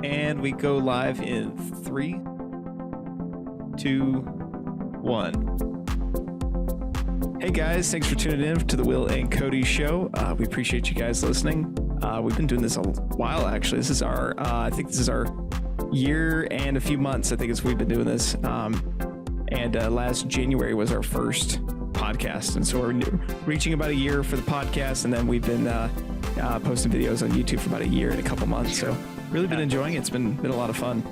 And we go live in 3, 2, 1. Hey guys, thanks for tuning in to the Will and Cody Show. We appreciate you guys listening. We've been doing this a while, actually. This is our, I think this is our year and a few months. I think we've been doing this. And last January was our first podcast. And so we're reaching about a year for the podcast. And then we've been posting videos on YouTube for about a year and a couple months. So really been enjoying it. It's been a lot of fun.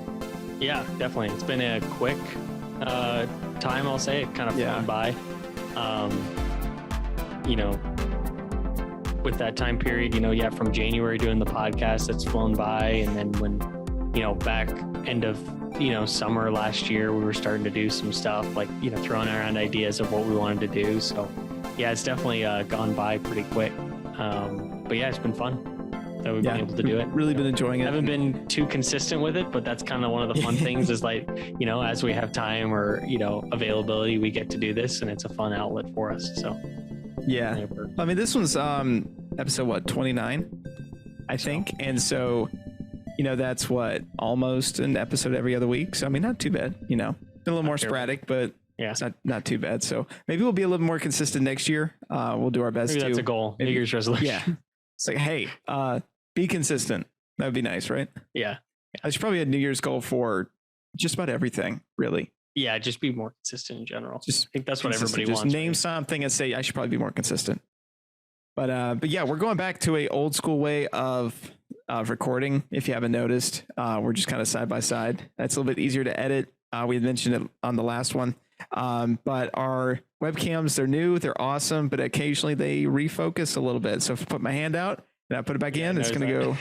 Yeah, definitely. It's been a quick time, I'll say. It kind of flown by. With that time period, from January doing the podcast, it's flown by. And then when, back end of, summer last year, we were starting to do some stuff like, throwing around ideas of what we wanted to do. So yeah, it's definitely gone by pretty quick. But yeah, it's been fun that we've been able to do it. Really been enjoying it. I haven't been too consistent with it, but that's kind of one of the fun things is like, as we have time or, availability, we get to do this and it's a fun outlet for us. So yeah, I mean, this one's episode 29, I think. And so, that's almost an episode every other week. So, I mean, not too bad, a little more sporadic, but yeah, it's not too bad. So maybe we'll be a little more consistent next year. We'll do our best. Maybe that's a goal. Maybe, New Year's resolution. Yeah. It's like, hey, be consistent. That would be nice, right? Yeah. I should probably have a New Year's goal for just about everything, really. Yeah, just be more consistent in general. Just I think that's what everybody just wants. Name something and say I should probably be more consistent. But yeah, we're going back to a old school way of recording. If you haven't noticed, we're just kind of side by side. That's a little bit easier to edit. We had mentioned it on the last one. But our webcams, they're new, they're awesome, but occasionally they refocus a little bit. So if I put my hand out and I put it back in, it's going to go.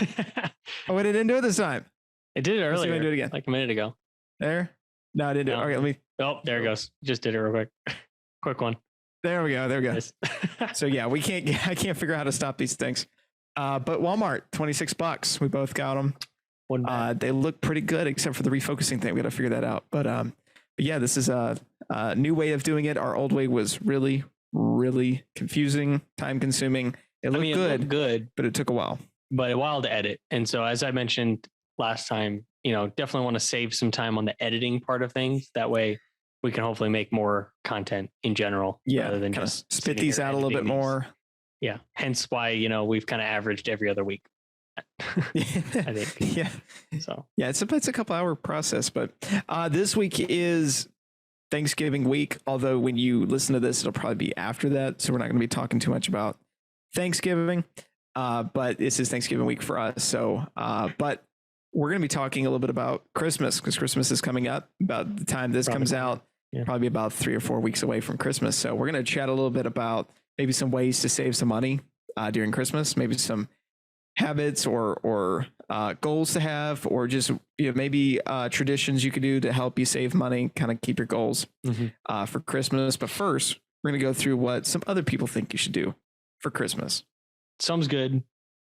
Oh, it didn't do it this time. It did it earlier. Let's see if I do it again. Like a minute ago. There? No, I didn't do it. Okay, let me. Oh, there it goes. Just did it real quick. Quick one. There we go. There we go. Nice. So yeah, I can't figure out how to stop these things. But Walmart, $26. We both got them. They look pretty good, except for the refocusing thing. We got to figure that out. But yeah, this is a new way of doing it. Our old way was really, really confusing, time consuming. It looked good, but it took a while. But a while to edit. And so as I mentioned last time, definitely want to save some time on the editing part of things. That way we can hopefully make more content in general. Yeah. Rather than kind just of spit these out a little bit more. Yeah. Hence why, we've kind of averaged every other week. I think. Yeah. So yeah, it's a couple hour process, but this week is Thanksgiving week. Although when you listen to this, it'll probably be after that. So we're not going to be talking too much about Thanksgiving. But this is Thanksgiving week for us. So, but we're going to be talking a little bit about Christmas because Christmas is coming up. About the time this comes out, probably about 3 or 4 weeks away from Christmas. So we're going to chat a little bit about maybe some ways to save some money during Christmas, maybe some habits or goals to have, or just maybe traditions you could do to help you save money, kind of keep your goals for Christmas. But first, we're going to go through what some other people think you should do for Christmas. Some's good.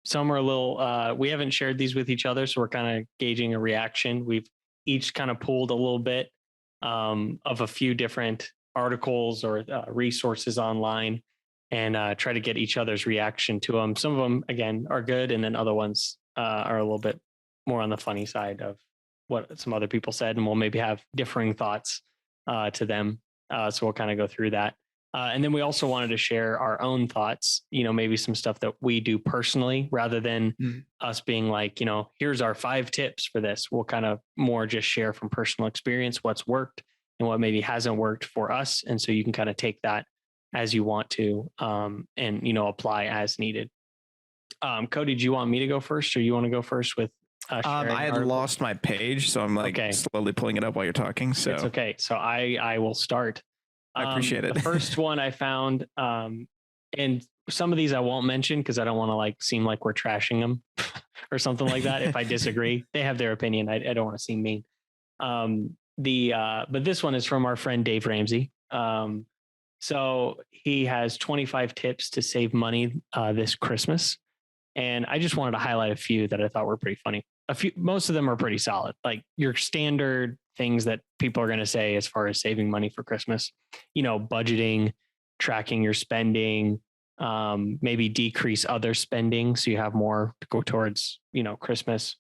Some are a little, we haven't shared these with each other, so we're kind of gauging a reaction. We've each kind of pulled a little bit of a few different articles or resources online and try to get each other's reaction to them. Some of them, again, are good, and then other ones are a little bit more on the funny side of what some other people said, and we'll maybe have differing thoughts to them. So we'll kind of go through that. And then we also wanted to share our own thoughts, maybe some stuff that we do personally rather than us being like, here's our 5 tips for this. We'll kind of more just share from personal experience what's worked and what maybe hasn't worked for us. And so you can kind of take that as you want to and, apply as needed. Cody, do you want me to go first or you want to go first with I had lost my page, so I'm slowly pulling it up while you're talking. So it's okay. So I will start. I appreciate it. The first one I found, and some of these I won't mention because I don't want to seem like we're trashing them or something like that. If I disagree, they have their opinion. I don't want to seem mean. But this one is from our friend Dave Ramsey. So he has 25 tips to save money this Christmas, and I just wanted to highlight a few that I thought were pretty funny. Most of them are pretty solid, like your standard things that people are going to say as far as saving money for Christmas, budgeting, tracking your spending, maybe decrease other spending so you have more to go towards, Christmas.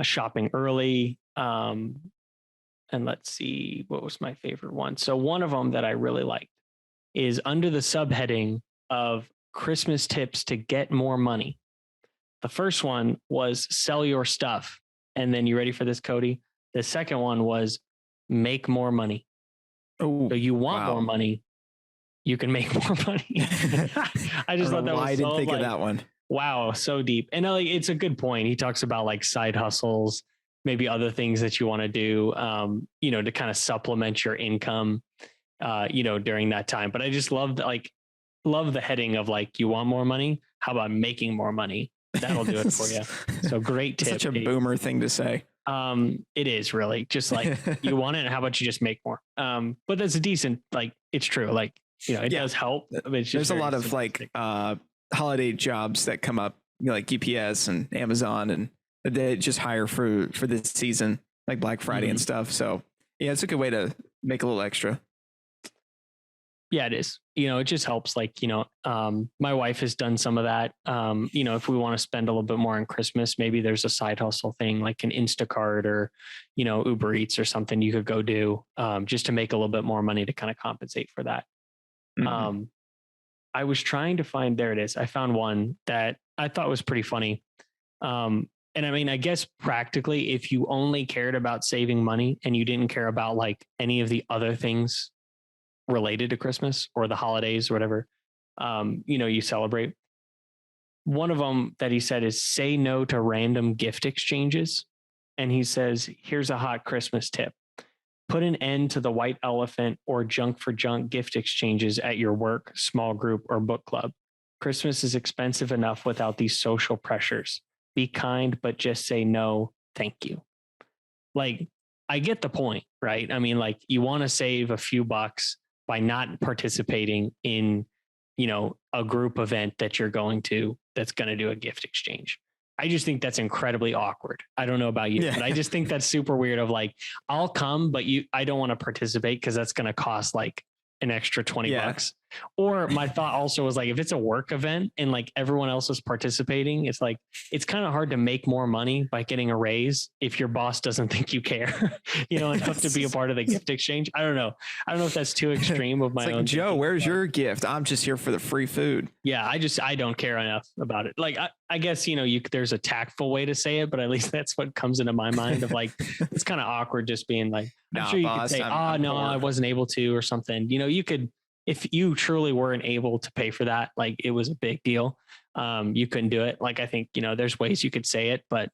shopping early. And let's see, what was my favorite one? So one of them that I really liked is under the subheading of Christmas tips to get more money. The first one was sell your stuff. And then you ready for this, Cody? The second one was make more money. Oh, so you want more money, you can make more money. I just thought that was I didn't think of that one. Wow, so deep. And it's a good point. He talks about like side hustles, maybe other things that you want to do, to kind of supplement your income, during that time. But I just love the heading of like, you want more money? How about making more money? That'll do it for you. So great tip. Such a boomer thing to say. It is really just like, you want it, and how about you just make more? But that's a decent, like, it's true. Like, it does help. There's a lot of like holiday jobs that come up, like UPS and Amazon, and they just hire for this season, like Black Friday and stuff. So yeah, it's a good way to make a little extra. Yeah, it is. It just helps. Like, my wife has done some of that. If we want to spend a little bit more on Christmas, maybe there's a side hustle thing like an Instacart or, Uber Eats or something you could go do just to make a little bit more money to kind of compensate for that. Mm-hmm. I was trying to find, there it is. I found one that I thought was pretty funny. And I mean, I guess practically, if you only cared about saving money and you didn't care about like any of the other things related to Christmas or the holidays or whatever, you celebrate. One of them that he said is say no to random gift exchanges. And he says, here's a hot Christmas tip. Put an end to the white elephant or junk for junk gift exchanges at your work, small group, or book club. Christmas is expensive enough without these social pressures. Be kind, but just say no, thank you. Like, I get the point, right? I mean, like, you want to save a few bucks by not participating in, a group event that you're going to that's going to do a gift exchange. I just think that's incredibly awkward. I don't know about you, but I just think that's super weird of like, I'll come, but I don't want to participate because that's going to cost like an extra 20 bucks. Or my thought also was like, if it's a work event and like everyone else is participating, it's like, it's kind of hard to make more money by getting a raise if your boss doesn't think you care, enough to be a part of the gift exchange. I don't know if that's too extreme of my own. Joe, thinking, where's your gift? I'm just here for the free food. Yeah. I don't care enough about it. Like, I guess, there's a tactful way to say it, but at least that's what comes into my mind of like, it's kind of awkward just being like, I'm sure you could say, I wasn't able to, or something, you could, if you truly weren't able to pay for that, like it was a big deal. You couldn't do it. Like, I think, there's ways you could say it, but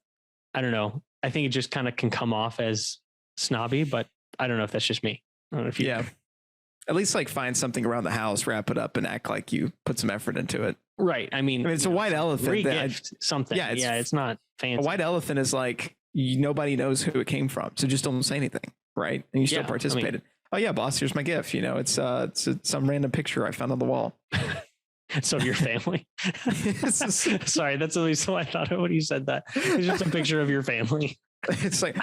I don't know. I think it just kind of can come off as snobby, but I don't know if that's just me. I don't know if you, at least like find something around the house, wrap it up and act like you put some effort into it. Right. I mean it's a white elephant. Something. Yeah. It's not fancy. A white elephant is like, nobody knows who it came from. So just don't say anything. Right. And you still participated. Oh yeah, boss, here's my gift. It's some random picture I found on the wall. So your family. Sorry, that's at least what I thought of when you said that. It's just a picture of your family. It's like,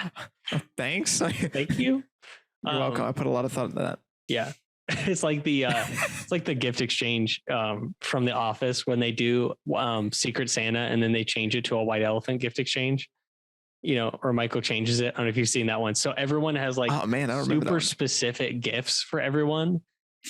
thanks. Thank you. You're welcome. I put a lot of thought into that. Yeah. It's like the gift exchange from The Office when they do Secret Santa and then they change it to a white elephant gift exchange. Or Michael changes it. I don't know if you've seen that one. So everyone has like, oh man, I don't super specific gifts for everyone.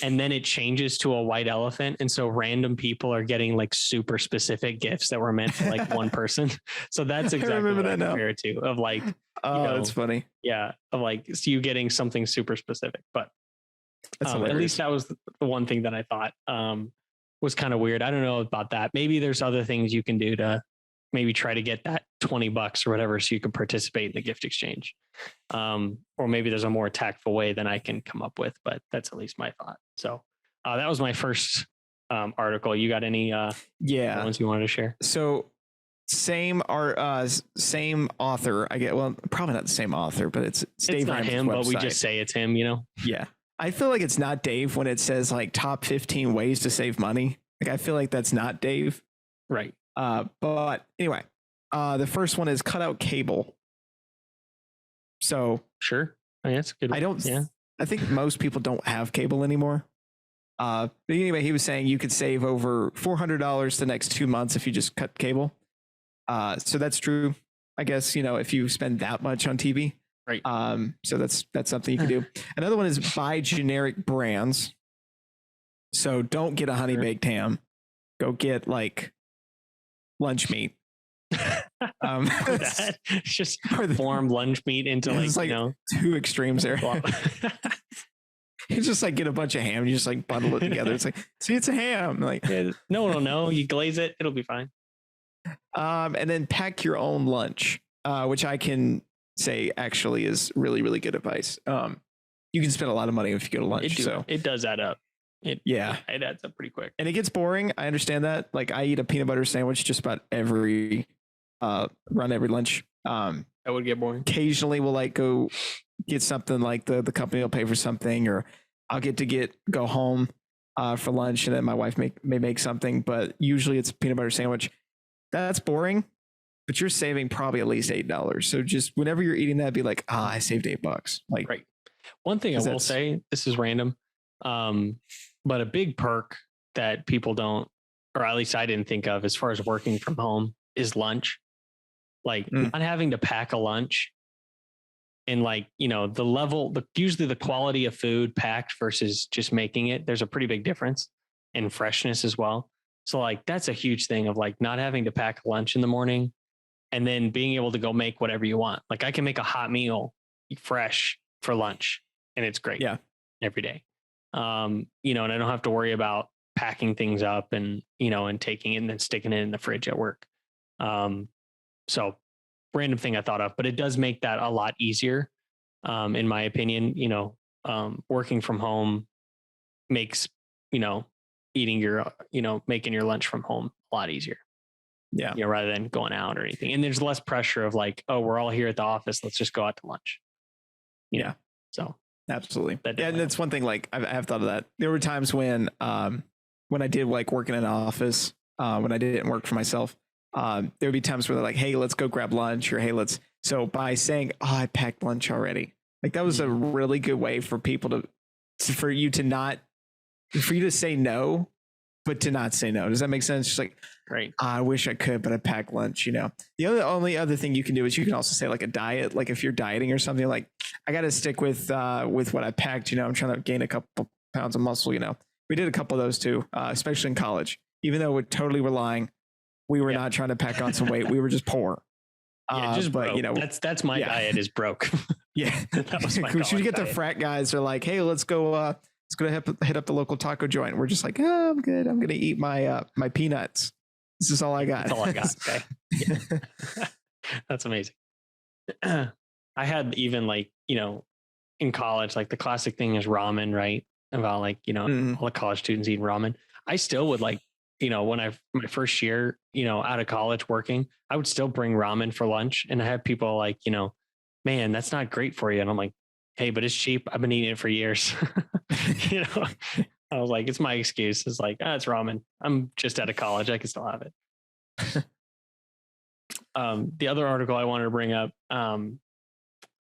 And then it changes to a white elephant. And so random people are getting like super specific gifts that were meant for like one person. So that's exactly what I compare it to, of like, that's funny. Yeah. Of like, so you getting something super specific, but at least that was the one thing that I thought was kind of weird. I don't know about that. Maybe there's other things you can do to maybe try to get that $20 or whatever so you can participate in the gift exchange. Or maybe there's a more tactful way than I can come up with, but that's at least my thought. So that was my first article. You got any ones you wanted to share? So same same author. I get, well, probably not the same author, but it's Dave not him, but we just say it's him, Yeah. I feel like it's not Dave when it says like top 15 ways to save money. Like, I feel like that's not Dave. Right. But anyway, the first one is cut out cable. So sure. I mean, that's good. I think most people don't have cable anymore. But anyway, he was saying you could save over $400 the next 2 months if you just cut cable. So that's true. I guess, if you spend that much on TV. Right. So that's something you can do. Another one is buy generic brands. So don't get a honey baked ham. Go get like lunch meat. That just form lunch meat into like two extremes there. You just like get a bunch of ham, you just like bundle it together. It's like, see, it's a ham. Like, yeah, no one will know. You glaze it, it'll be fine. And then pack your own lunch, which I can say actually is really, really good advice. You can spend a lot of money if you go to lunch. So it does add up. It adds up pretty quick. And it gets boring. I understand that. Like I eat a peanut butter sandwich just about every lunch. That would get boring. Occasionally we'll like go get something like the company will pay for something, or I'll get to go home for lunch, and then my wife may make something, but usually it's a peanut butter sandwich. That's boring, but you're saving probably at least $8. So just whenever you're eating that, be like, I saved $8. Like, right. One thing I will say, this is random, but a big perk that people don't, or at least I didn't think of as far as working from home, is lunch. Like not having to pack a lunch, and like, usually the quality of food packed versus just making it, there's a pretty big difference in freshness as well. So like, that's a huge thing of like not having to pack lunch in the morning and then being able to go make whatever you want. Like I can make a hot meal fresh for lunch and it's great. Yeah. Every day. And I don't have to worry about packing things up and taking it and then sticking it in the fridge at work. So random thing I thought of, but it does make that a lot easier. In my opinion, working from home makes, eating your, making your lunch from home a lot easier. Yeah. Rather than going out or anything. And there's less pressure of like, oh, we're all here at the office. Let's just go out to lunch. Yeah. So absolutely. Yeah. And that's one thing, like I have thought of that. There were times when I did like work in an office, when I didn't work for myself, there would be times where they're like, hey, let's go grab lunch, or hey, so by saying, I packed lunch already. Like that was a really good way for people for you to say no, but to not say no. Does that make sense? Just like, right. I wish I could, but I packed lunch, The only other thing you can do is you can also say like a diet. Like if you're dieting or something, like I got to stick with what I packed, I'm trying to gain a couple pounds of muscle, We did a couple of those too, especially in college, even though we're totally relying. We were not trying to pack on some weight. We were just poor. Just broke. That's my diet is broke. Yeah. That was my we should get diet. the frat guys are like, hey, let's go hit up the local taco joint. We're just like, oh, I'm good. I'm going to eat my peanuts. This is all I got. That's all I got. Okay. Yeah. That's amazing. I had even like, in college, like the classic thing is ramen, right? About like, all the college students eating ramen. I still would like, when my first year, out of college working, I would still bring ramen for lunch. And I have people like, man, that's not great for you. And I'm like, hey, but it's cheap. I've been eating it for years. I was like, it's my excuse. It's like, it's ramen. I'm just out of college. I can still have it. The other article I wanted to bring up, and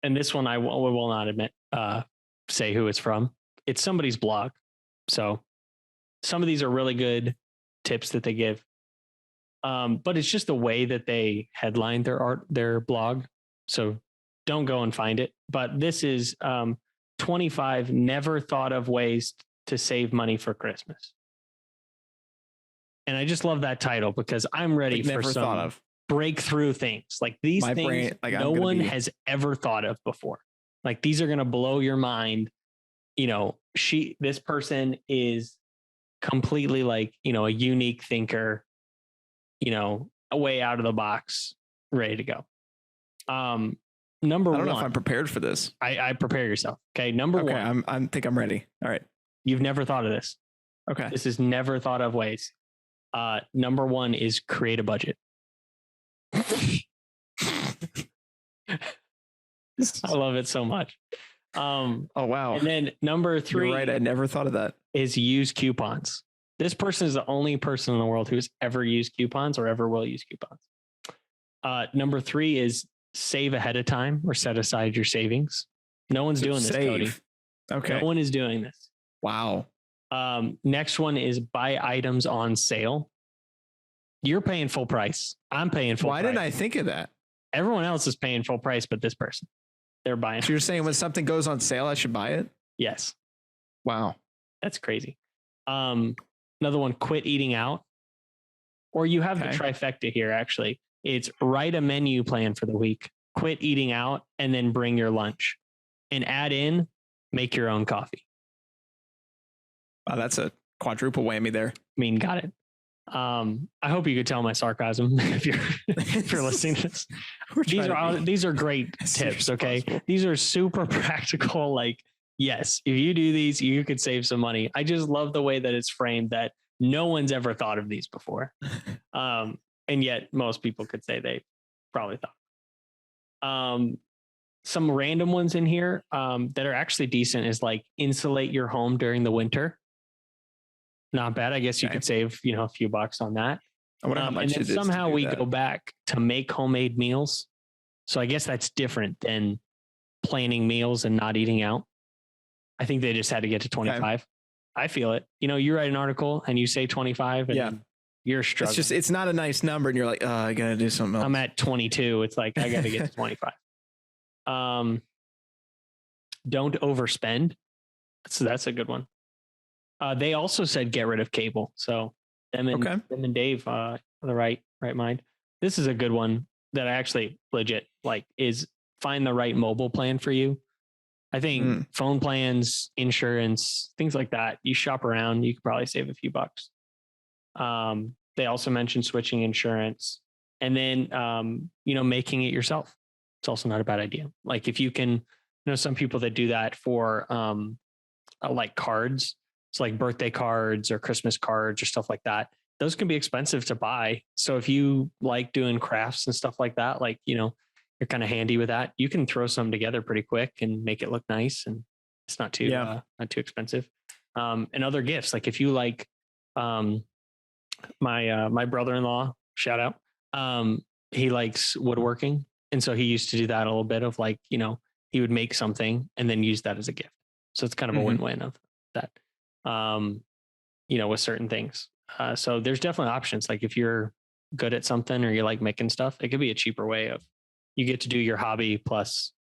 this one I will not admit, say who it's from. It's somebody's blog. So some of these are really good tips that they give. But it's just the way that they headline their blog. So don't go and find it. But this is 25 never thought of ways to save money for Christmas. And I just love that title because I'm ready for some breakthrough things. Like these things no one has ever thought of before. Like these are going to blow your mind. This person is completely like, a unique thinker, a way out of the box, ready to go. Number one. I don't know if I'm prepared for this. I prepare yourself. Okay. Number one. I think I'm ready. All right. You've never thought of this. Okay. This is never thought of ways. Number one is create a budget. I love it so much. Oh, wow. And then number 3. You're right. I never thought of that. Is use coupons. This person is the only person in the world who's ever used coupons or ever will use coupons. Number 3 is save ahead of time or set aside your savings. No one's doing this, Cody. Okay. No one is doing this. Wow. Next one is buy items on sale. You're paying full price. I'm paying full price. Why didn't I think of that? Everyone else is paying full price, but this person, they're buying. So you're saying when something goes on sale, I should buy it? Yes. Wow. That's crazy. Another one, quit eating out. Or you have the trifecta here, actually. It's write a menu plan for the week, quit eating out, and then bring your lunch. And add in, make your own coffee. Wow, that's a quadruple whammy there. I mean, got it. I hope you could tell my sarcasm if you're listening to this. These are great tips, okay? Possible. These are super practical. Like, yes, if you do these, you could save some money. I just love the way that it's framed, that no one's ever thought of these before. And yet most people could say they probably thought. Some random ones in here that are actually decent is like insulate your home during the winter. Not bad. I guess you could save, a few bucks on that. I wonder how much and then it is somehow to do we that. go back to make homemade meals. So I guess that's different than planning meals and not eating out. I think they just had to get to 25. Okay. I feel it. You write an article and you say 25 and you're struggling. It's not a nice number and you're like, I got to do something else. I'm at 22. It's like, I got to get to 25. Don't overspend. So that's a good one. They also said get rid of cable. So them and Dave, the right mind. This is a good one that I actually legit like is find the right mobile plan for you. I think phone plans, insurance, things like that. You shop around, you could probably save a few bucks. They also mentioned switching insurance and then, making it yourself. It's also not a bad idea. Like if you can, some people that do that for like cards. So like birthday cards or Christmas cards or stuff like that. Those can be expensive to buy. So if you like doing crafts and stuff like that, like, you're kind of handy with that. You can throw some together pretty quick and make it look nice. And it's not too expensive. And other gifts, like if you like my brother-in-law, shout out, he likes woodworking. And so he used to do that a little bit of like, he would make something and then use that as a gift. So it's kind of a win-win of that, with certain things. So there's definitely options. Like if you're good at something or you like making stuff, it could be a cheaper way of you get to do your hobby plus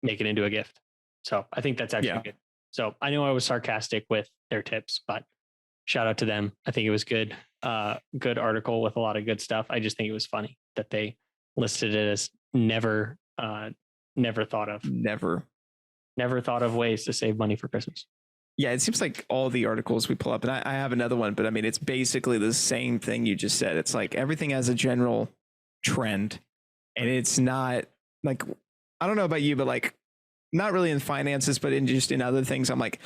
make it into a gift. So I think that's actually good. So I know I was sarcastic with their tips, but shout out to them. I think it was good. Good article with a lot of good stuff. I just think it was funny that they listed it as never thought of ways to save money for Christmas. Yeah, it seems like all the articles we pull up, and I have another one, but I mean, it's basically the same thing you just said. It's like everything has a general trend, and it's not like, I don't know about you, but like not really in finances, but in other things. I'm like,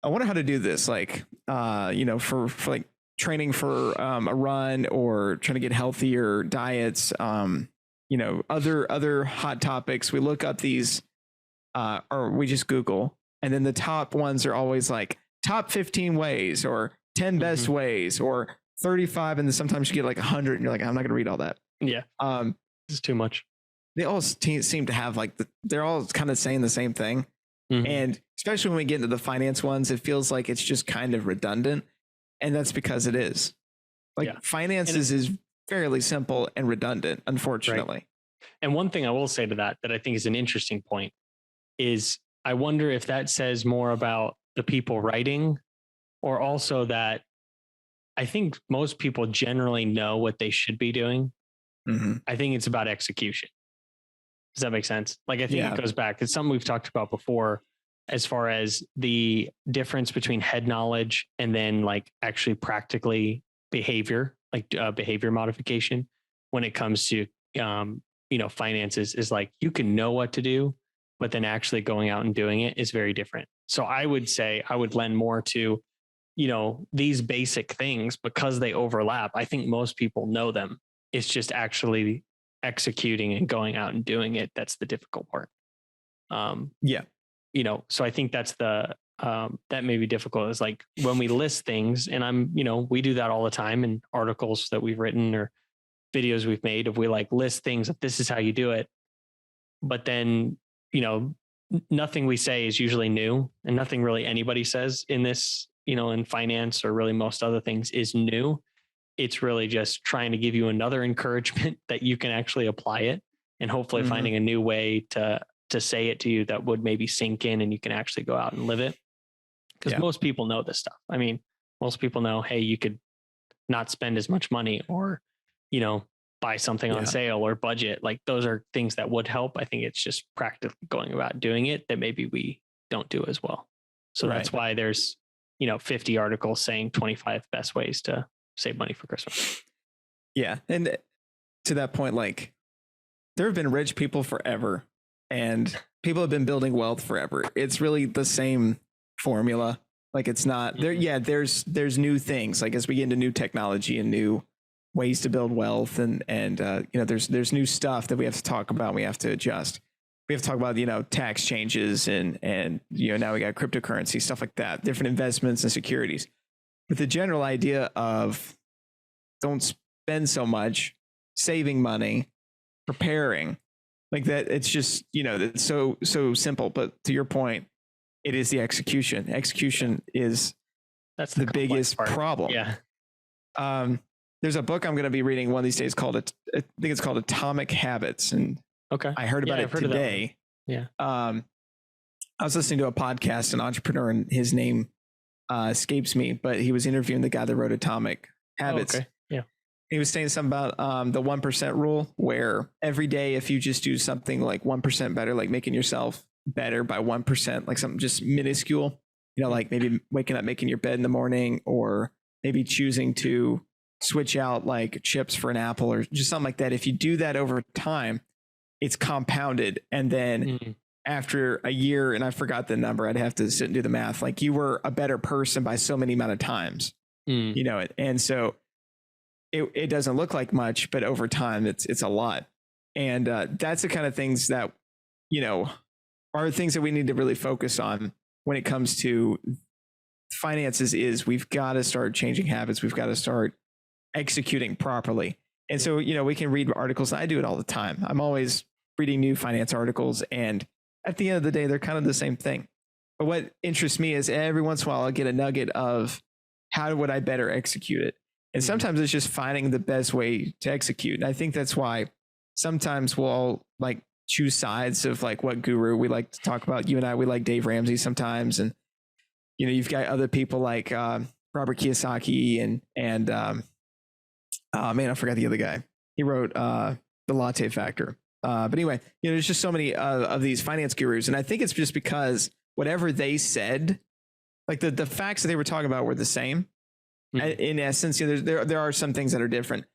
I wonder how to do this. Like, for like training for a run or trying to get healthier diets, other hot topics. We look up these, or we just Google. And then the top ones are always like top 15 ways or 10 best ways or 35. And then sometimes you get like 100 and you're like, I'm not going to read all that. Yeah. This is too much. They all seem to have like, they're all kind of saying the same thing. And especially when we get into the finance ones, it feels like it's just kind of redundant. And that's because it is. Like finances is fairly simple and redundant, unfortunately. Right. And one thing I will say to that I think is an interesting point is I wonder if that says more about the people writing or also that I think most people generally know what they should be doing. I think it's about execution. Does that make sense? Like, I think it goes back. It's something we've talked about before as far as the difference between head knowledge and then like actually practically behavior, like behavior modification when it comes to, finances is like, you can know what to do, but then actually going out and doing it is very different. So I would say I would lend more to, these basic things because they overlap. I think most people know them. It's just actually executing and going out and doing it. That's the difficult part. So I think that's that may be difficult is like when we list things and we do that all the time in articles that we've written or videos we've made if we like list things if this is how you do it, but then nothing we say is usually new and nothing really anybody says in this, in finance or really most other things is new. It's really just trying to give you another encouragement that you can actually apply it. and hopefully finding a new way to say it to you that would maybe sink in and you can actually go out and live it. Because most people know this stuff. I mean, most people know, hey, you could not spend as much money, or, you know, buy something on sale, or budget. Like, those are things that would help. I think it's just practically going about doing it that maybe we don't do as well. So that's why there's, you know, 50 articles saying 25 best ways to save money for Christmas. Yeah. And to that point, like, there have been rich people forever, and people have been building wealth forever. It's really the same formula. Like, it's not there. Yeah. There's new things, like, as we get into new technology and new ways to build wealth, and you know, there's new stuff that we have to talk about. We have to adjust. We have to talk about, you know, tax changes and, you know, now we got cryptocurrency, stuff like that, different investments and securities. But the general idea of don't spend so much, saving money, preparing, like that, it's just, you know, it's so simple. But to your point, it is the execution. Execution is that's the biggest problem. Yeah. There's a book I'm going to be reading one of these days called I think it's called Atomic Habits, and I heard about it today. Yeah. I was listening to a podcast, an entrepreneur, and his name escapes me, but he was interviewing the guy that wrote Atomic Habits. Oh, okay. Yeah. He was saying something about the 1% rule, where every day, if you just do something like 1% better, like making yourself better by 1%, like something just minuscule, you know, like maybe waking up, making your bed in the morning, or maybe choosing to switch out like chips for an apple, or just something like that. If you do that over time, it's compounded. And then after a year, and I forgot the number, I'd have to sit and do the math, like, you were a better person by so many amount of times, you know, and so it doesn't look like much, but over time it's a lot. And that's the kind of things that, you know, are things that we need to really focus on when it comes to finances. Is we've got to start changing habits. We've got to start executing properly. And so, you know, we can read articles. I do it all the time. I'm always reading new finance articles, and at the end of the day, they're kind of the same thing. But what interests me is every once in a while I'll get a nugget of how would I better execute it. And sometimes it's just finding the best way to execute. And I think that's why sometimes we'll all like choose sides of like what guru we like to talk about. You and I, we like Dave Ramsey sometimes. And, you know, you've got other people like Robert Kiyosaki and man, I forgot the other guy. He wrote The Latte Factor. But anyway, you know, there's just so many of these finance gurus. And I think it's just because whatever they said, like the facts that they were talking about were the same. In essence, you know, there are some things that are different.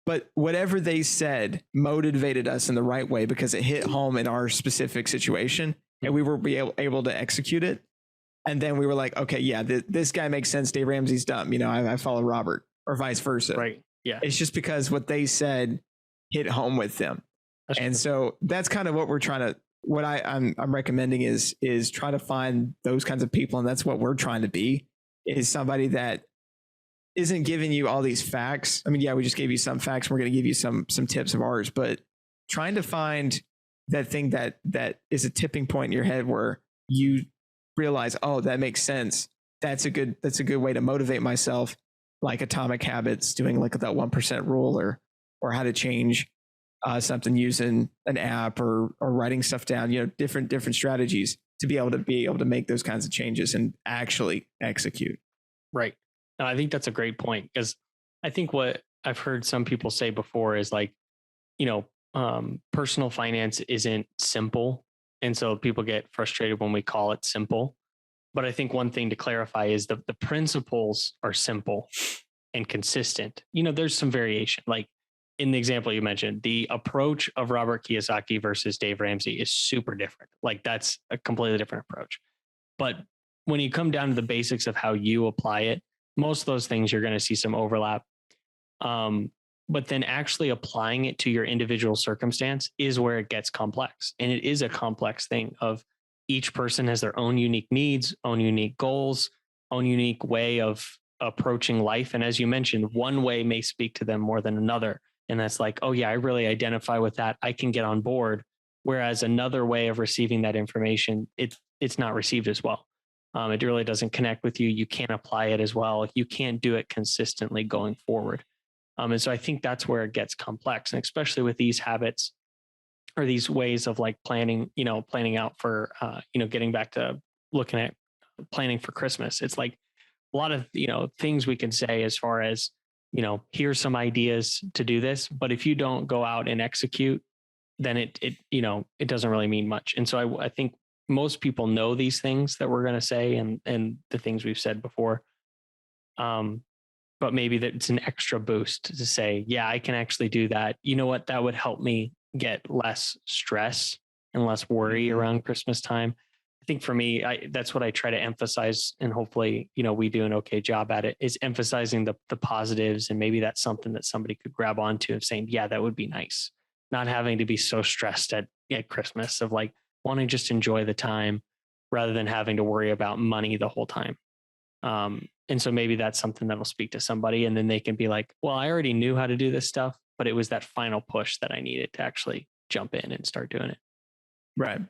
But whatever they said motivated us in the right way because it hit home in our specific situation, and we were able to execute it. And then we were like, okay, yeah, this guy makes sense. Dave Ramsey's dumb. You know, I follow Robert, or vice versa. Right. Yeah. It's just because what they said hit home with them. And so that's kind of what we're trying to, what I'm recommending is try to find those kinds of people. And that's what we're trying to be, is somebody that isn't giving you all these facts. I mean, yeah, we just gave you some facts. We're going to give you some tips of ours, but trying to find that thing that is a tipping point in your head where you realize, oh, that makes sense. That's a good way to motivate myself, like Atomic Habits, doing like that 1% rule, or how to change something using an app or writing stuff down, you know, different strategies to be able to make those kinds of changes and actually execute. Right. No, I think that's a great point, because I think what I've heard some people say before is like, you know, personal finance isn't simple. And so people get frustrated when we call it simple. But I think one thing to clarify is the principles are simple and consistent. You know, there's some variation. Like in the example you mentioned, the approach of Robert Kiyosaki versus Dave Ramsey is super different. Like that's a completely different approach. But when you come down to the basics of how you apply it, most of those things you're going to see some overlap. But then actually applying it to your individual circumstance is where it gets complex. And it is a complex thing of each person has their own unique needs, own unique goals, own unique way of approaching life. And as you mentioned, one way may speak to them more than another. And that's like, oh yeah, I really identify with that. I can get on board. Whereas another way of receiving that information, it's not received as well. It really doesn't connect with you. You can't apply it as well. You can't do it consistently going forward. And so I think that's where it gets complex. And especially with these habits, are these ways of like planning out for, getting back to looking at planning for Christmas. It's like a lot of, things we can say as far as, here's some ideas to do this, but if you don't go out and execute, then it doesn't really mean much. And so I think most people know these things that we're going to say and the things we've said before. But maybe that's an extra boost to say, yeah, I can actually do that. You know what? That would help me get less stress and less worry around Christmas time. I think for me, that's what I try to emphasize, and hopefully, we do an okay job at it, is emphasizing the positives. And maybe that's something that somebody could grab onto of saying, yeah, that would be nice. Not having to be so stressed at Christmas, of like wanting to just enjoy the time rather than having to worry about money the whole time. And so maybe that's something that'll speak to somebody, and then they can be like, well, I already knew how to do this stuff, but it was that final push that I needed to actually jump in and start doing it. Right.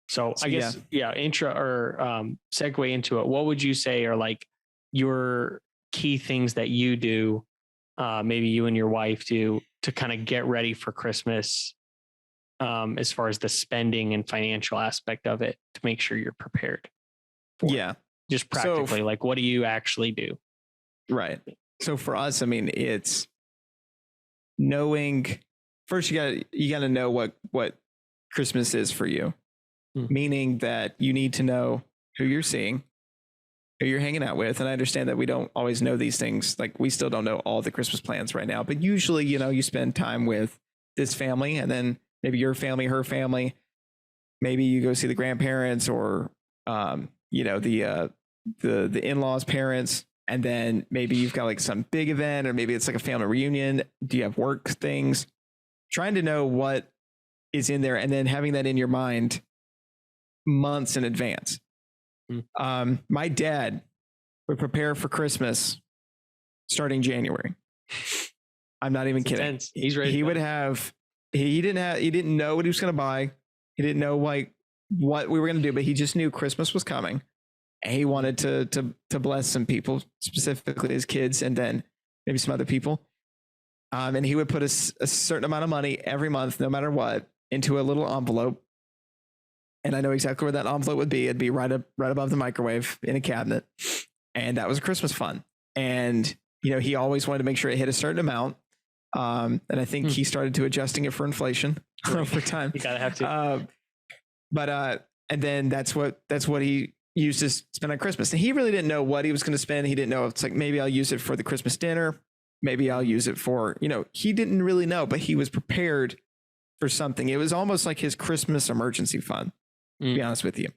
So I guess, intro or segue into it. What would you say are like your key things that you do, maybe you and your wife do, to kind of get ready for Christmas, as far as the spending and financial aspect of it, to make sure you're prepared for it? Just practically, like, what do you actually do? Right. So for us, I mean, it's knowing first, you gotta know what Christmas is for you. Meaning that you need to know who you're seeing, who you're hanging out with. And I understand that we don't always know these things. Like, we still don't know all the Christmas plans right now, but usually, you spend time with this family, and then maybe your family, her family. Maybe you go see the grandparents, or, the in-laws' parents. And then maybe you've got like some big event, or maybe it's like a family reunion. Do you have work things? Trying to know what is in there, and then having that in your mind months in advance. My dad would prepare for Christmas starting January. I'm not even kidding. Intense. He's ready. He didn't know what he was going to buy. He didn't know like what we were going to do, but he just knew Christmas was coming, and he wanted to bless some people, specifically his kids, and then maybe some other people. And he would put a certain amount of money every month, no matter what, into a little envelope. And I know exactly where that envelope would be. It'd be right above the microwave in a cabinet. And that was a Christmas fund. And, he always wanted to make sure it hit a certain amount. And I think he started to adjusting it for inflation over time. You gotta have to. And then that's what he used to spend on Christmas. And he really didn't know what he was going to spend. He didn't know. It's like, maybe I'll use it for the Christmas dinner. Maybe I'll use it for, he didn't really know, but he was prepared for something. It was almost like his Christmas emergency fund, to be honest with you.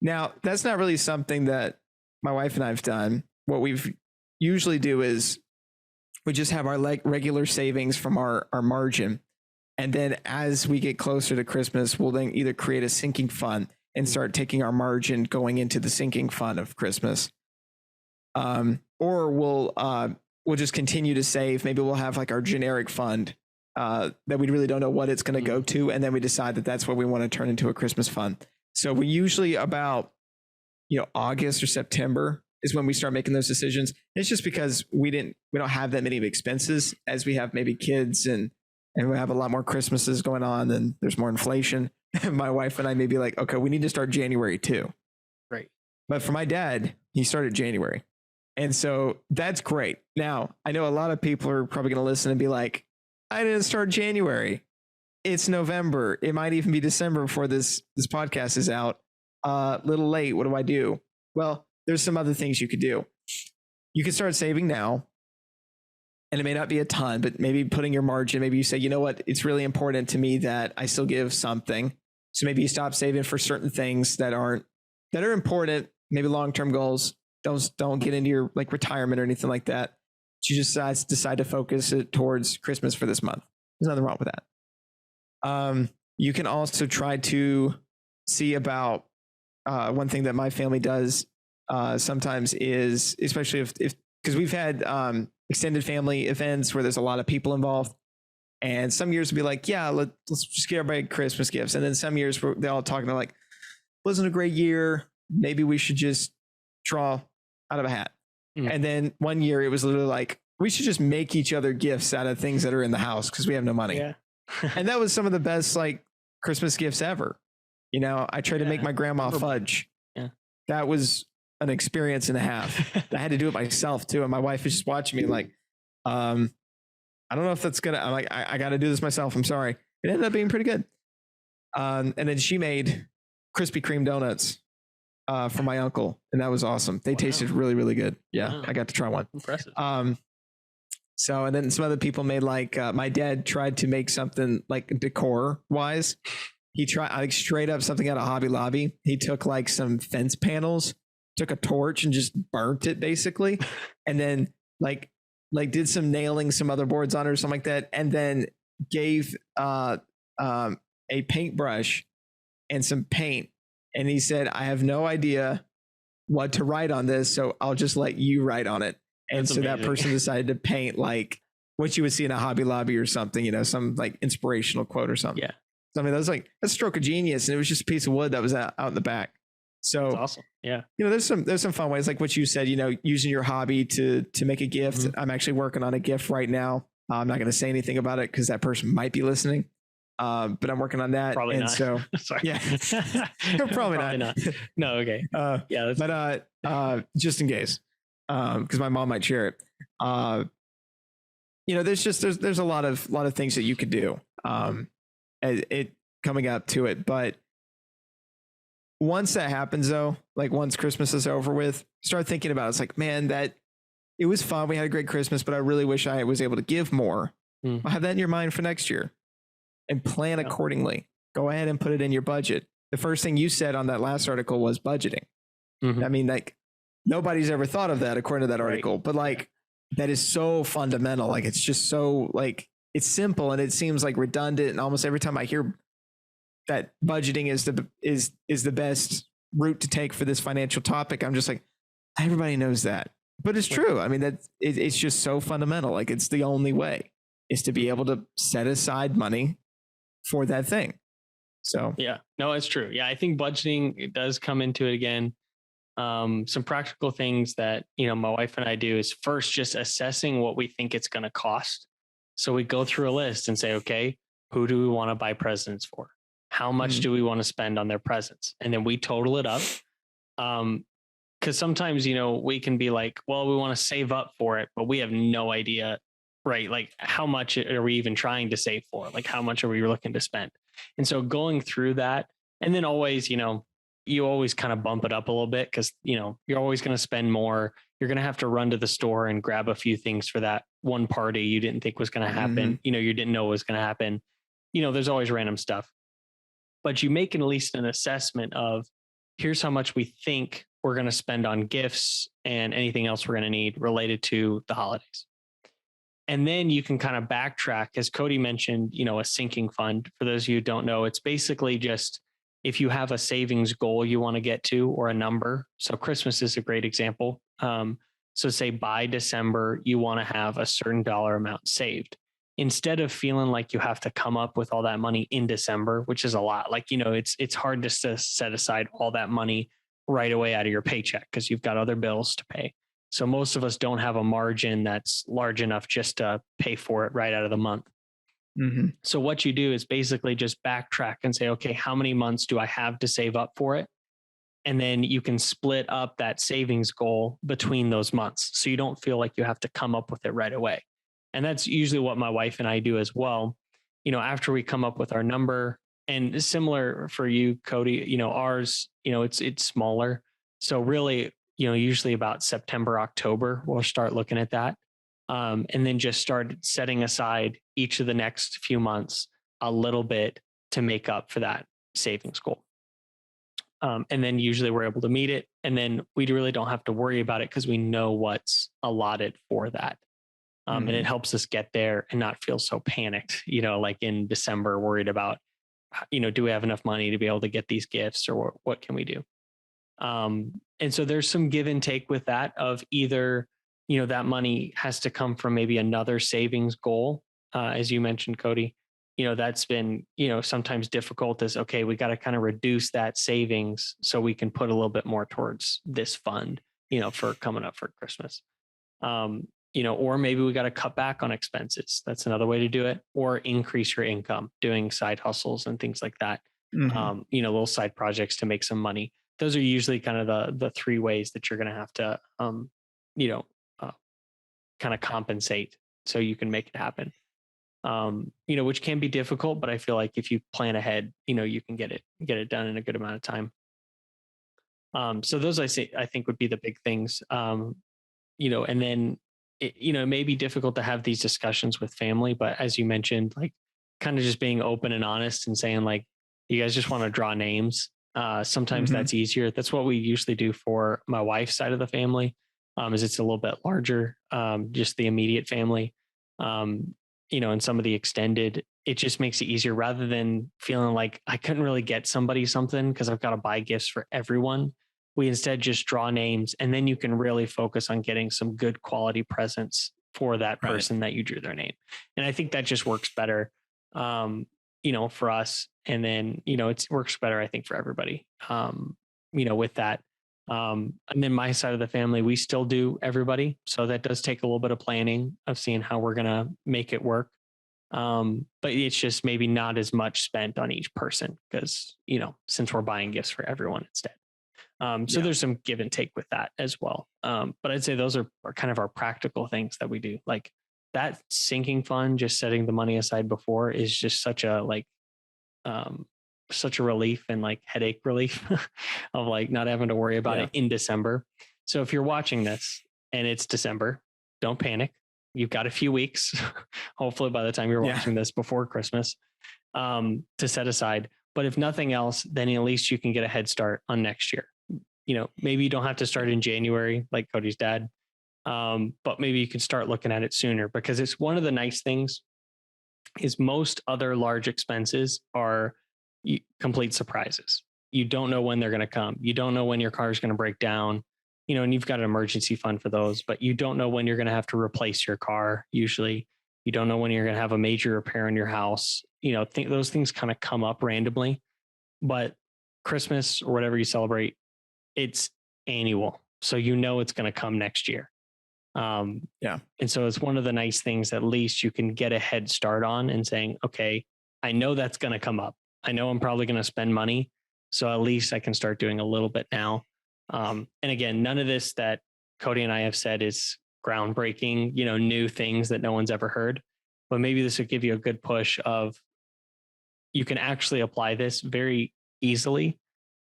Now, that's not really something that my wife and I have done. What we've usually do is we just have our regular savings from our margin. And then as we get closer to Christmas, we'll then either create a sinking fund and start taking our margin going into the sinking fund of Christmas. Or we'll just continue to save. Maybe we'll have like our generic fund that we really don't know what it's going to go to. And then we decide that that's what we want to turn into a Christmas fund. So we usually about, August or September is when we start making those decisions. It's just because we don't have that many expenses as we have maybe kids, and we have a lot more Christmases going on, and there's more inflation. My wife and I may be like, okay, we need to start January too. Right. But for my dad, he started January. And so that's great. Now, I know a lot of people are probably going to listen and be like, I didn't start January. It's November. It might even be December before this podcast is out. Little late. What do I do? Well, there's some other things you could do. You can start saving now. And it may not be a ton, but maybe putting your margin, maybe you say, you know what, it's really important to me that I still give something. So maybe you stop saving for certain things that are important, maybe long-term goals. Don't get into your like retirement or anything like that. You just decide to focus it towards Christmas for this month. There's nothing wrong with that. You can also try to see about one thing that my family does sometimes is, especially if because we've had extended family events where there's a lot of people involved, and some years will be like, yeah, let's just get everybody Christmas gifts, and then some years they're all talking like, wasn't a great year, maybe we should just draw out of a hat. And then one year it was literally like, we should just make each other gifts out of things that are in the house because we have no money. Yeah. And that was some of the best like Christmas gifts ever. You know, I tried to make my grandma fudge. Yeah. That was an experience and a half. I had to do it myself too. And my wife is just watching me like, I don't know if that's gonna, I'm like, I got to do this myself. I'm sorry. It ended up being pretty good. And then she made Krispy Kreme donuts for my uncle. And that was awesome. They tasted really, really good. Yeah. I got to try one. Impressive. So, and then some other people made like, my dad tried to make something like decor wise. He tried like straight up something out of Hobby Lobby. He took like some fence panels, took a torch and just burnt it basically. And then like did some nailing some other boards on it or something like that. And then gave a paintbrush and some paint. And he said, I have no idea what to write on this. So I'll just let you write on it. And That's so amazing. that person decided to paint like what you would see in a Hobby Lobby or something, you know, some like inspirational quote or something. Yeah. So, I mean, that's a stroke of genius. And it was just a piece of wood that was out in the back. So That's awesome. Yeah. You know, there's some fun ways, like what you said, you know, using your hobby to make a gift. Mm-hmm. I'm actually working on a gift right now. I'm not going to say anything about it because that person might be listening. But I'm working on that. Probably and not. So Sorry. yeah, probably not. No. Okay. Yeah. But just in case, because my mom might share it. You know, there's a lot of things that you could do. It coming up to it, but once that happens though, like once Christmas is over with, start thinking about it. It's like, man, that it was fun. We had a great Christmas, but I really wish I was able to give more. I'll have that in your mind for next year and plan accordingly. Go ahead and put it in your budget. The first thing you said on that last article was budgeting. Mm-hmm. I mean, like nobody's ever thought of that according to that article, but like that is so fundamental. Like it's just so like it's simple and it seems like redundant. And almost every time I hear that budgeting is the best route to take for this financial topic, I'm just like, everybody knows that, but it's true. I mean, it's just so fundamental. Like it's the only way is to be able to set aside money for that thing. So yeah, no, it's true. Yeah. I think budgeting, it does come into it again. Some practical things that, you know, my wife and I do is first just assessing what we think it's going to cost. So we go through a list and say, okay, who do we want to buy presents for? How much do we want to spend on their presents? And then we total it up. Because sometimes, you know, we can be like, well, we want to save up for it, but we have no idea, right? Like how much are we even trying to save for? Like how much are we looking to spend? And so going through that, and then always, you know, you always kind of bump it up a little bit because, you know, you're always going to spend more. You're going to have to run to the store and grab a few things for that one party you didn't think was going to happen. Mm-hmm. You know, you didn't know was going to happen. You know, there's always random stuff. But you make at least an assessment of here's how much we think we're going to spend on gifts and anything else we're going to need related to the holidays. And then you can kind of backtrack, as Cody mentioned, you know, a sinking fund. For those of you who don't know, it's basically just if you have a savings goal you want to get to or a number. So Christmas is a great example. So say by December, you want to have a certain dollar amount saved. Instead of feeling like you have to come up with all that money in December, which is a lot. Like, you know, it's hard to set aside all that money right away out of your paycheck because you've got other bills to pay. So most of us don't have a margin that's large enough just to pay for it right out of the month. Mm-hmm. So what you do is basically just backtrack and say, okay, how many months do I have to save up for it? And then you can split up that savings goal between those months. So you don't feel like you have to come up with it right away. And that's usually what my wife and I do as well. You know, after we come up with our number, and similar for you, Cody, you know, ours, you know, it's smaller. So really, you know, usually about September, October, we'll start looking at that. And then just start setting aside each of the next few months a little bit to make up for that savings goal. And then usually we're able to meet it. And then we really don't have to worry about it because we know what's allotted for that. And it helps us get there and not feel so panicked, you know, like in December, worried about, you know, do we have enough money to be able to get these gifts or what can we do? And so there's some give and take with that of either, you know, that money has to come from maybe another savings goal. As you mentioned, Cody, you know, that's been, you know, sometimes difficult as, okay, we got to kind of reduce that savings so we can put a little bit more towards this fund, you know, for coming up for Christmas. or maybe we got to cut back on expenses. That's another way to do it, or increase your income doing side hustles and things like that. Little side projects to make some money. Those are usually kind of the three ways that you're going to have to, kind of compensate so you can make it happen. Which can be difficult, but I feel like if you plan ahead, you can get it done in a good amount of time. So those I think would be the big things. And then it may be difficult to have these discussions with family, but as you mentioned, like kind of just being open and honest and saying like, you guys just want to draw names. Sometimes that's easier. That's what we usually do for my wife's side of the family. Is it's a little bit larger, just the immediate family. And some of the extended, it just makes it easier rather than feeling like I couldn't really get somebody something because I've got to buy gifts for everyone. We instead just draw names, and then you can really focus on getting some good quality presents for that person that you drew their name. And I think that just works better, for us. And then, it works better, I think, for everybody, with that. And then my side of the family, we still do everybody. So that does take a little bit of planning of seeing how we're going to make it work. But it's just maybe not as much spent on each person because, since we're buying gifts for everyone instead. So there's some give and take with that as well. But I'd say those are kind of our practical things that we do. Like that sinking fund, just setting the money aside before is just such a relief and like headache relief of like not having to worry about it in December. So if you're watching this and it's December, don't panic. You've got a few weeks, hopefully by the time you're watching this before Christmas, to set aside. But if nothing else, then at least you can get a head start on next year. Maybe you don't have to start in January like Cody's dad, but maybe you can start looking at it sooner, because it's one of the nice things is most other large expenses are complete surprises. You don't know when they're going to come. You don't know when your car is going to break down, and you've got an emergency fund for those, but you don't know when you're going to have to replace your car. Usually you don't know when you're going to have a major repair in your house. Those things kind of come up randomly, but Christmas or whatever you celebrate, it's annual. So it's going to come next year. And so it's one of the nice things, at least you can get a head start on and saying, okay, I know that's going to come up. I know I'm probably going to spend money. So at least I can start doing a little bit now. And again, none of this that Cody and I have said is groundbreaking, new things that no one's ever heard, but maybe this would give you a good push of you can actually apply this very easily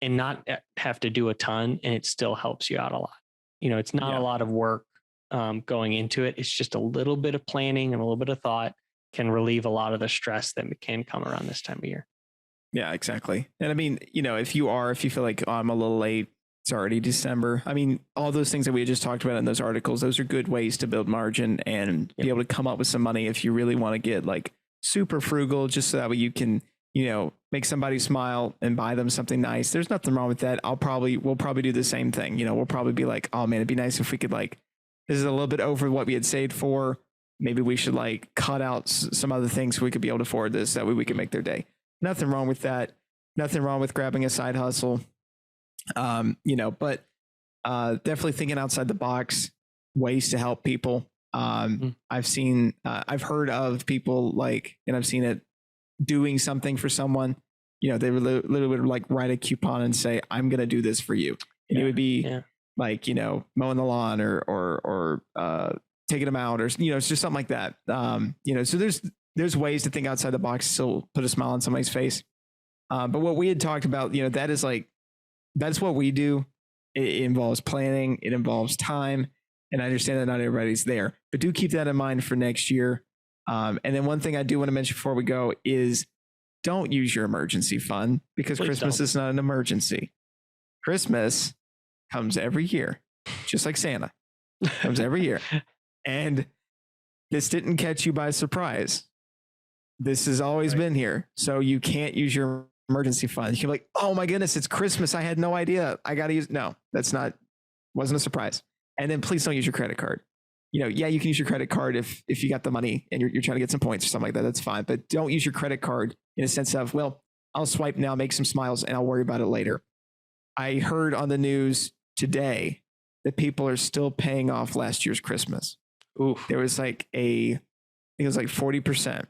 and not have to do a ton. And it still helps you out a lot. It's not a lot of work going into it. It's just a little bit of planning and a little bit of thought can relieve a lot of the stress that can come around this time of year. Yeah, exactly. And I mean, if you feel like I'm a little late, it's already December. I mean, all those things that we just talked about in those articles, those are good ways to build margin and be able to come up with some money if you really want to get like super frugal, just so that way you can, make somebody smile and buy them something nice. There's nothing wrong with that. We'll probably do the same thing. We'll probably be like, oh man, it'd be nice if we could this is a little bit over what we had saved for. Maybe we should cut out some other things so we could be able to afford this. That way we can make their day. Nothing wrong with that. Nothing wrong with grabbing a side hustle. But definitely thinking outside the box, ways to help people. I've heard of people and I've seen it doing something for someone. They would literally would write a coupon and say, I'm going to do this for you. And it would be mowing the lawn or taking them out, or, it's just something like that. So there's ways to think outside the box, still put a smile on somebody's face. But what we had talked about, that's what we do. It involves planning. It involves time. And I understand that not everybody's there, but do keep that in mind for next year. And then one thing I do want to mention before we go is don't use your emergency fund, because Christmas is not an emergency. Christmas comes every year, just like Santa comes every year. And this didn't catch you by surprise. This has always been here. So you can't use your emergency fund. You can be like, oh my goodness, it's Christmas. I had no idea. I got to use. No, wasn't a surprise. And then please don't use your credit card. You can use your credit card if you got the money and you're trying to get some points or something like that. That's fine. But don't use your credit card in a sense of, well, I'll swipe now, make some smiles, and I'll worry about it later. I heard on the news today that people are still paying off last year's Christmas. Oof. there was like I think it was like 40%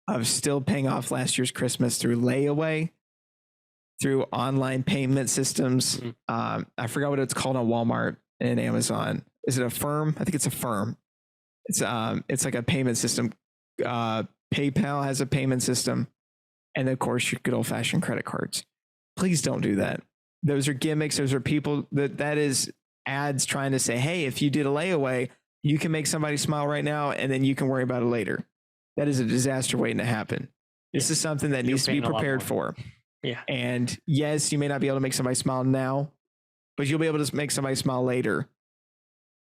of still paying off last year's Christmas through layaway, through online payment systems. I forgot what it's called on Walmart and Amazon. Is it a firm? I think it's a firm. It's like a payment system. PayPal has a payment system, and of course your good old fashioned credit cards. Please don't do that. Those are gimmicks. Those are people that is ads trying to say, hey, if you did a layaway, you can make somebody smile right now, and then you can worry about it later. That is a disaster waiting to happen. This is something that needs to be prepared for. Yeah. And yes, you may not be able to make somebody smile now, but you'll be able to make somebody smile later,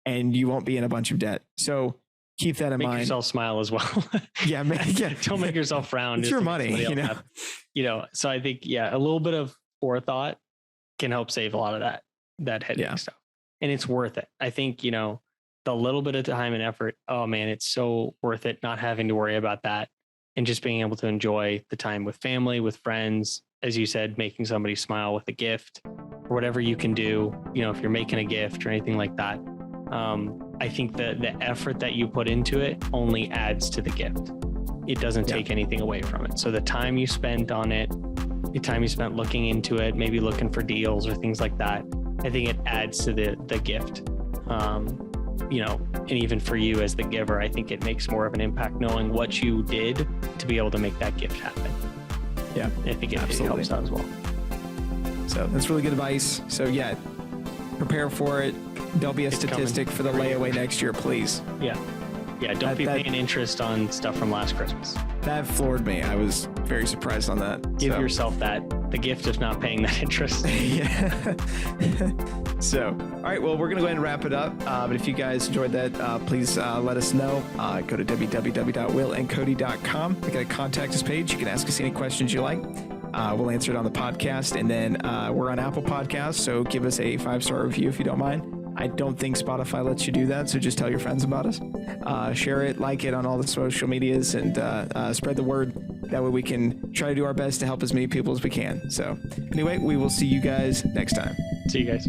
and you won't be in a bunch of debt. So keep that in mind. Make yourself smile as well. Yeah. Don't make yourself frown. It's your money, So I think, a little bit of forethought can help save a lot of that headache stuff. And it's worth it. I think, the little bit of time and effort, oh man, it's so worth it not having to worry about that and just being able to enjoy the time with family, with friends, as you said, making somebody smile with a gift or whatever you can do, if you're making a gift or anything like that. I think that the effort that you put into it only adds to the gift. It doesn't take anything away from it. So the time you spent on it, the time you spent looking into it, maybe looking for deals or things like that, I think it adds to the gift. And even for you as the giver, I think it makes more of an impact knowing what you did to be able to make that gift happen. Yeah, I think it helps out as well. So that's really good advice. So prepare for it. Don't be a statistic for the layaway next year, please. Yeah. Don't be paying interest on stuff from last Christmas. That floored me. I was very surprised on that. Give yourself the gift of not paying that interest. Yeah. So, all right. Well, we're going to go ahead and wrap it up. But if you guys enjoyed that, please let us know. Go to www.willandcody.com. We got a contact us page. You can ask us any questions you like. We'll answer it on the podcast. And then we're on Apple Podcasts. So give us a 5-star review if you don't mind. I don't think Spotify lets you do that, so just tell your friends about us. Share it, like it on all the social medias, and spread the word. That way we can try to do our best to help as many people as we can. So anyway, we will see you guys next time. See you guys.